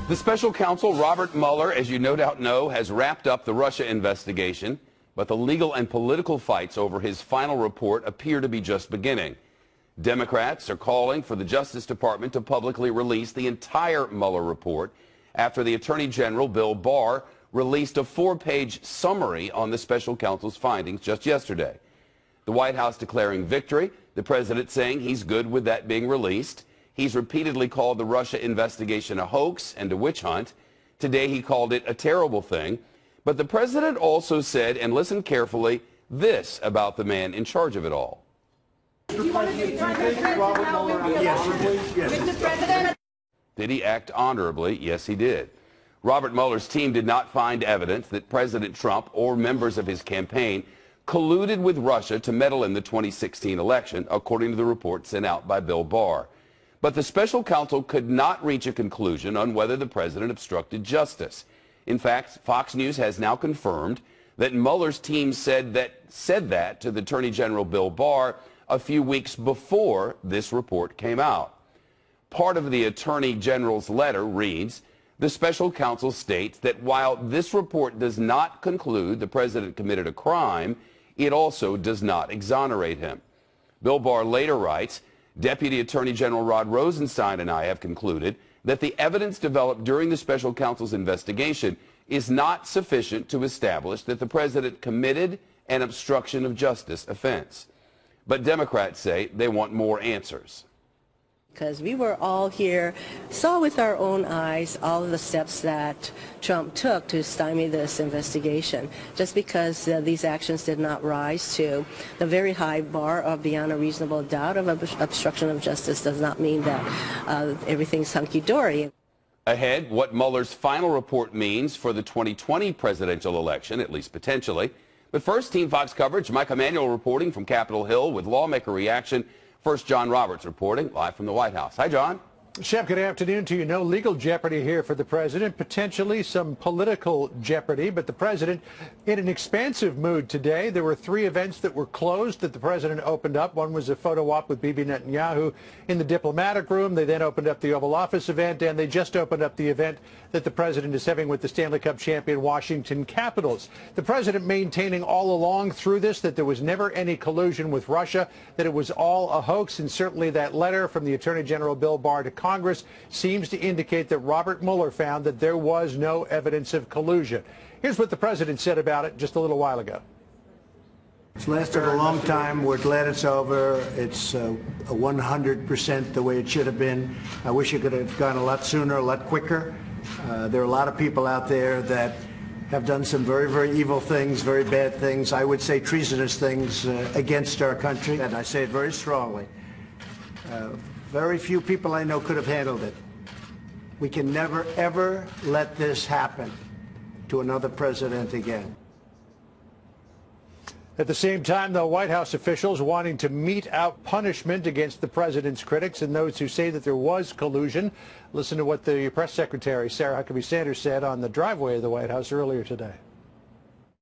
The special counsel, Robert Mueller, as you no doubt know, has wrapped up the Russia investigation, but the legal and political fights over his final report appear to be just beginning. Democrats are calling for the Justice Department to publicly release the entire Mueller report after the Attorney General, Bill Barr, released a 4-page summary on the special counsel's findings just yesterday. The White House declaring victory, the president saying he's good with that being released. He's repeatedly called the Russia investigation a hoax and a witch hunt. Today he called it a terrible thing. But the president also said, and listen carefully, this about the man in charge of it all. Did he act honorably? Yes, he did. Robert Mueller's team did not find evidence that President Trump or members of his campaign colluded with Russia to meddle in the 2016 election, according to the report sent out by Bill Barr. But the special counsel could not reach a conclusion on whether the president obstructed justice. In fact, Fox News has now confirmed that Mueller's team said that to the Attorney General Bill Barr a few weeks before this report came out. Part of the Attorney General's letter reads, the special counsel states that while this report does not conclude the president committed a crime, it also does not exonerate him. Bill Barr later writes, Deputy Attorney General Rod Rosenstein and I have concluded that the evidence developed during the special counsel's investigation is not sufficient to establish that the president committed an obstruction of justice offense. But Democrats say they want more answers. Because we were all here, saw with our own eyes all of the steps that Trump took to stymie this investigation. Just because these actions did not rise to the very high bar of beyond a reasonable doubt of obstruction of justice does not mean that everything's hunky-dory. Ahead, what Mueller's final report means for the 2020 presidential election, at least potentially. But first, Team Fox coverage, Mike Emanuel reporting from Capitol Hill with lawmaker reaction. First, John Roberts reporting live from the White House. Hi, John. Shep, good afternoon to you. No legal jeopardy here for the president, potentially some political jeopardy, but the president in an expansive mood today. There were 3 events that were closed that the president opened up. One was a photo op with Bibi Netanyahu in the diplomatic room. They then opened up the Oval Office event, and they just opened up the event that the president is having with the Stanley Cup champion Washington Capitals. The president maintaining all along through this that there was never any collusion with Russia, that it was all a hoax, and certainly that letter from the Attorney General Bill Barr to Congress seems to indicate that Robert Mueller found that there was no evidence of collusion. Here's what the president said about it just a little while ago. It's lasted a long time. We're glad it's over. It's 100% the way it should have been. I wish it could have gone a lot sooner, a lot quicker. There are a lot of people out there that have done some very, very evil things, very bad things, I would say treasonous things against our country, and I say it very strongly. Very few people I know could have handled it. We can never, ever let this happen to another president again. At the same time, though, White House officials wanting to mete out punishment against the president's critics and those who say that there was collusion. Listen to what the press secretary, Sarah Huckabee Sanders, said on the driveway of the White House earlier today.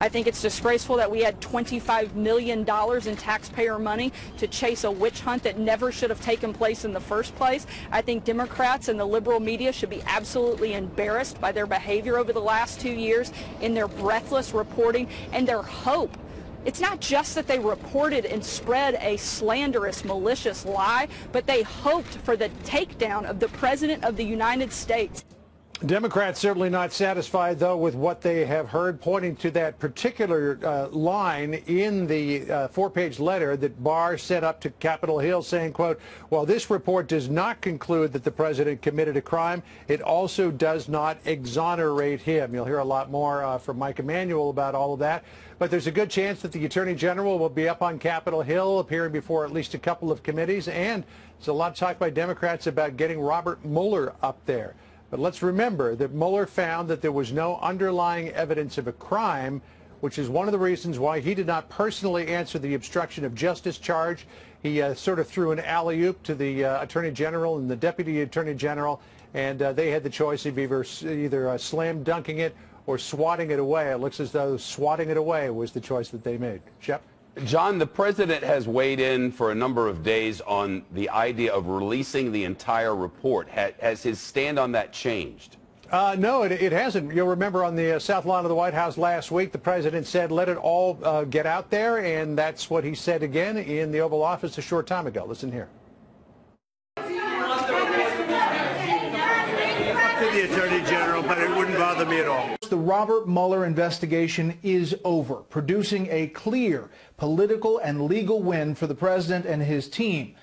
I think it's disgraceful that we had $25 million in taxpayer money to chase a witch hunt that never should have taken place in the first place. I think Democrats and the liberal media should be absolutely embarrassed by their behavior over the last 2 years in their breathless reporting and their hope. It's not just that they reported and spread a slanderous, malicious lie, but they hoped for the takedown of the President of the United States. Democrats certainly not satisfied, though, with what they have heard, pointing to that particular line in the 4-page letter that Barr sent up to Capitol Hill saying, quote, while this report does not conclude that the president committed a crime, it also does not exonerate him. You'll hear a lot more from Mike Emanuel about all of that. But there's a good chance that the Attorney General will be up on Capitol Hill, appearing before at least a couple of committees. And there's a lot of talk by Democrats about getting Robert Mueller up there. But let's remember that Mueller found that there was no underlying evidence of a crime, which is one of the reasons why he did not personally answer the obstruction of justice charge. He sort of threw an alley-oop to the Attorney General and the Deputy Attorney General, and they had the choice of either slam dunking it or swatting it away. It looks as though swatting it away was the choice that they made. Shep? John, the president has weighed in for a number of days on the idea of releasing the entire report. Has his stand on that changed? No, it hasn't. You'll remember on the south lawn of the White House last week, the president said, let it all get out there, and that's what he said again in the Oval Office a short time ago. Listen here. To the Attorney General, but it wouldn't bother me at all. The Robert Mueller investigation is over, producing a clear political and legal win for the president and his team.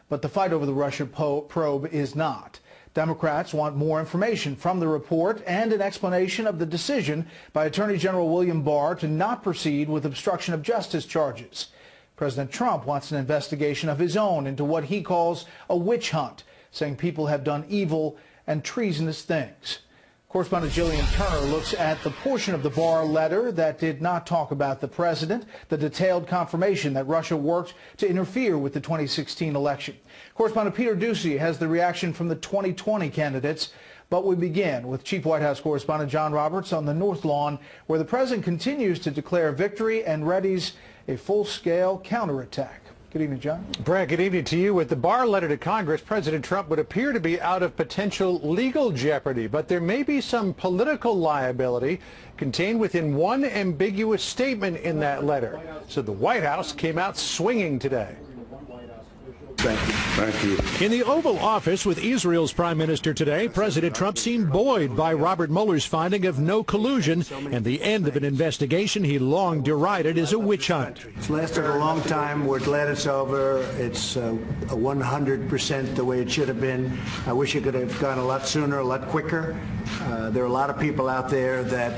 But the fight over the Russia probe is not. Democrats want more information from the report and an explanation of the decision by Attorney General William Barr to not proceed with obstruction of justice charges. President Trump wants an investigation of his own into what he calls a witch hunt, saying people have done evil and treasonous things. Correspondent Jillian Turner looks at the portion of the Barr letter that did not talk about the president, the detailed confirmation that Russia worked to interfere with the 2016 election. Correspondent Peter Doocy has the reaction from the 2020 candidates. But we begin with Chief White House Correspondent John Roberts on the North Lawn, where the president continues to declare victory and readies a full-scale counterattack. Good evening, John. Brad, good evening to you. With the Barr letter to Congress, President Trump would appear to be out of potential legal jeopardy, but there may be some political liability contained within one ambiguous statement in that letter. So the White House came out swinging today. Thank you. Thank you. In the Oval Office with Israel's Prime Minister today, President Trump seemed buoyed by Robert Mueller's finding of no collusion and the end of an investigation he long derided as a witch hunt. It's lasted a long time. We're glad it's over. It's 100% the way it should have been. I wish it could have gone a lot sooner, a lot quicker. There are a lot of people out there that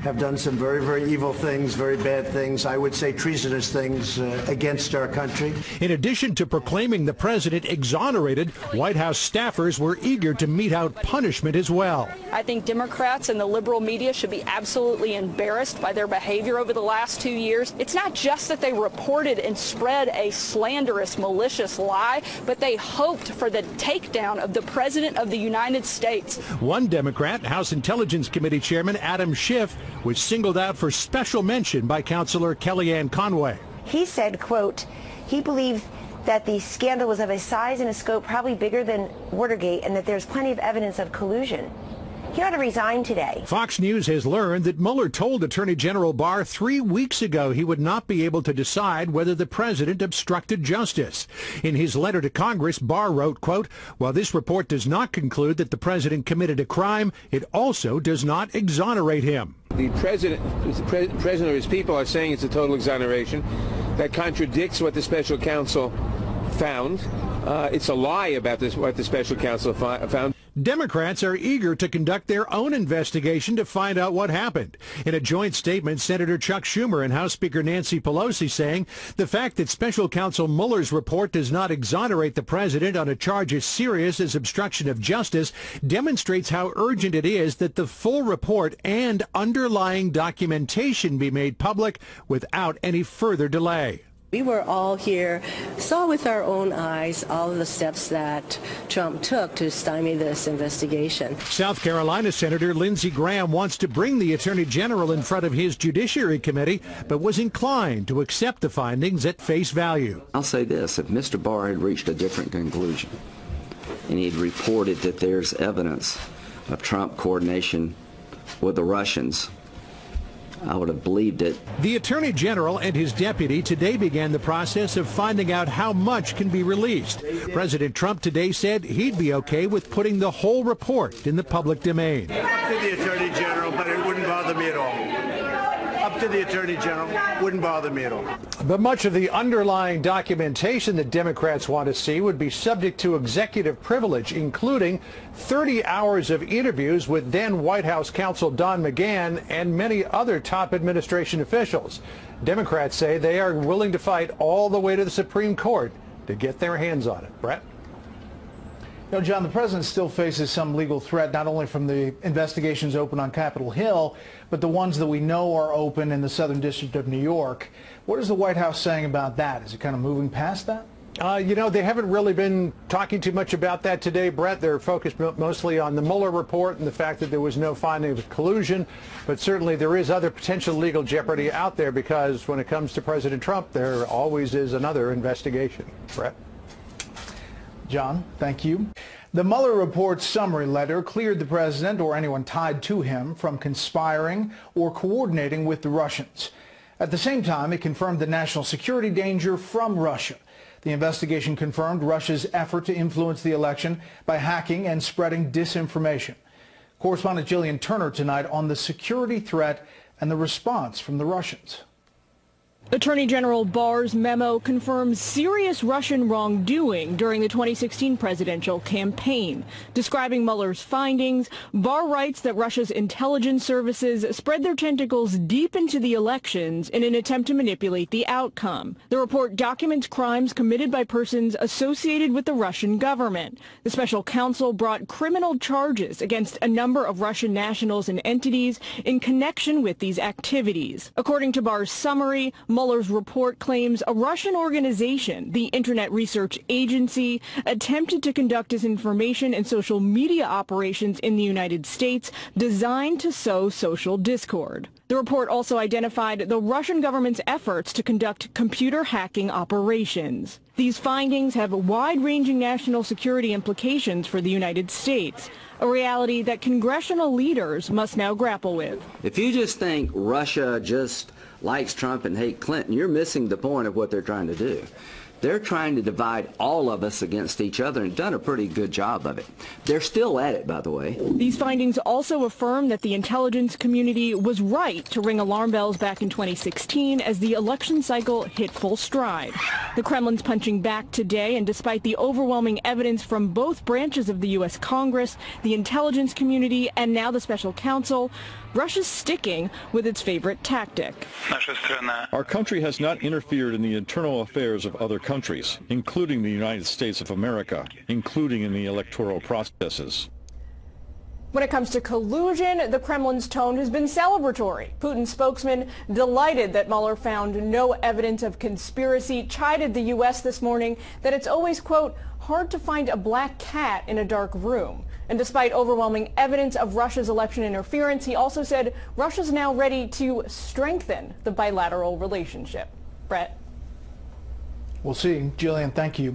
have done some very, very evil things, very bad things, I would say treasonous things against our country. In addition to proclaiming the president exonerated, White House staffers were eager to mete out punishment as well. I think Democrats and the liberal media should be absolutely embarrassed by their behavior over the last 2 years. It's not just that they reported and spread a slanderous, malicious lie, but they hoped for the takedown of the President of the United States. One Democrat, House Intelligence Committee Chairman Adam Schiff, was singled out for special mention by Counselor Kellyanne Conway. He said, quote, he believed that the scandal was of a size and a scope probably bigger than Watergate and that there's plenty of evidence of collusion. He ought to resign today. Fox News has learned that Mueller told Attorney General Barr 3 weeks ago he would not be able to decide whether the president obstructed justice. In his letter to Congress, Barr wrote, quote, while this report does not conclude that the president committed a crime, it also does not exonerate him. The president or his people are saying it's a total exoneration. That contradicts what the special counsel found. It's a lie about what the special counsel found. Democrats are eager to conduct their own investigation to find out what happened. In a joint statement, Senator Chuck Schumer and House Speaker Nancy Pelosi saying the fact that special counsel Mueller's report does not exonerate the president on a charge as serious as obstruction of justice demonstrates how urgent it is that the full report and underlying documentation be made public without any further delay. We were all here, saw with our own eyes all of the steps that Trump took to stymie this investigation. South Carolina Senator Lindsey Graham wants to bring the Attorney General in front of his Judiciary Committee, but was inclined to accept the findings at face value. I'll say this, if Mr. Barr had reached a different conclusion and he'd reported that there's evidence of Trump coordination with the Russians, I would have believed it. The Attorney General and his deputy today began the process of finding out how much can be released. President Trump today said he'd be okay with putting the whole report in the public domain. Up to the Attorney General, but it wouldn't bother me at all. Up to the Attorney General, wouldn't bother me at all. But much of the underlying documentation that Democrats want to see would be subject to executive privilege, including 30 hours of interviews with then White House counsel Don McGahn and many other top administration officials. Democrats say they are willing to fight all the way to the Supreme Court to get their hands on it. Brett? You know, John, the president still faces some legal threat, not only from the investigations open on Capitol Hill, but the ones that we know are open in the Southern District of New York. What is the White House saying about that? Is it kind of moving past that? You know, they haven't really been talking too much about that today, Brett. They're focused mostly on the Mueller report and the fact that there was no finding of collusion. But certainly there is other potential legal jeopardy out there because when it comes to President Trump, there always is another investigation. Brett? John, thank you. The Mueller report's summary letter cleared the president or anyone tied to him from conspiring or coordinating with the Russians. At the same time, it confirmed the national security danger from Russia. The investigation confirmed Russia's effort to influence the election by hacking and spreading disinformation. Correspondent Jillian Turner tonight on the security threat and the response from the Russians. Attorney General Barr's memo confirms serious Russian wrongdoing during the 2016 presidential campaign. Describing Mueller's findings, Barr writes that Russia's intelligence services spread their tentacles deep into the elections in an attempt to manipulate the outcome. The report documents crimes committed by persons associated with the Russian government. The special counsel brought criminal charges against a number of Russian nationals and entities in connection with these activities. According to Barr's summary, Mueller's report claims a Russian organization, the Internet Research Agency, attempted to conduct disinformation and social media operations in the United States designed to sow social discord. The report also identified the Russian government's efforts to conduct computer hacking operations. These findings have wide-ranging national security implications for the United States, a reality that congressional leaders must now grapple with. If you just think Russia just likes Trump and hates Clinton, you're missing the point of what they're trying to do. They're trying to divide all of us against each other and done a pretty good job of it. They're still at it, by the way. These findings also affirm that the intelligence community was right to ring alarm bells back in 2016 as the election cycle hit full stride. The Kremlin's punching back today, and despite the overwhelming evidence from both branches of the U.S. Congress, the intelligence community, and now the special counsel, Russia's sticking with its favorite tactic. Our country has not interfered in the internal affairs of other countries, including the United States of America, including in the electoral processes. When it comes to collusion, the Kremlin's tone has been celebratory. Putin's spokesman, delighted that Mueller found no evidence of conspiracy, chided the U.S. this morning that it's always, quote, hard to find a black cat in a dark room. And despite overwhelming evidence of Russia's election interference, he also said Russia's now ready to strengthen the bilateral relationship. Brett? We'll see. Jillian, thank you.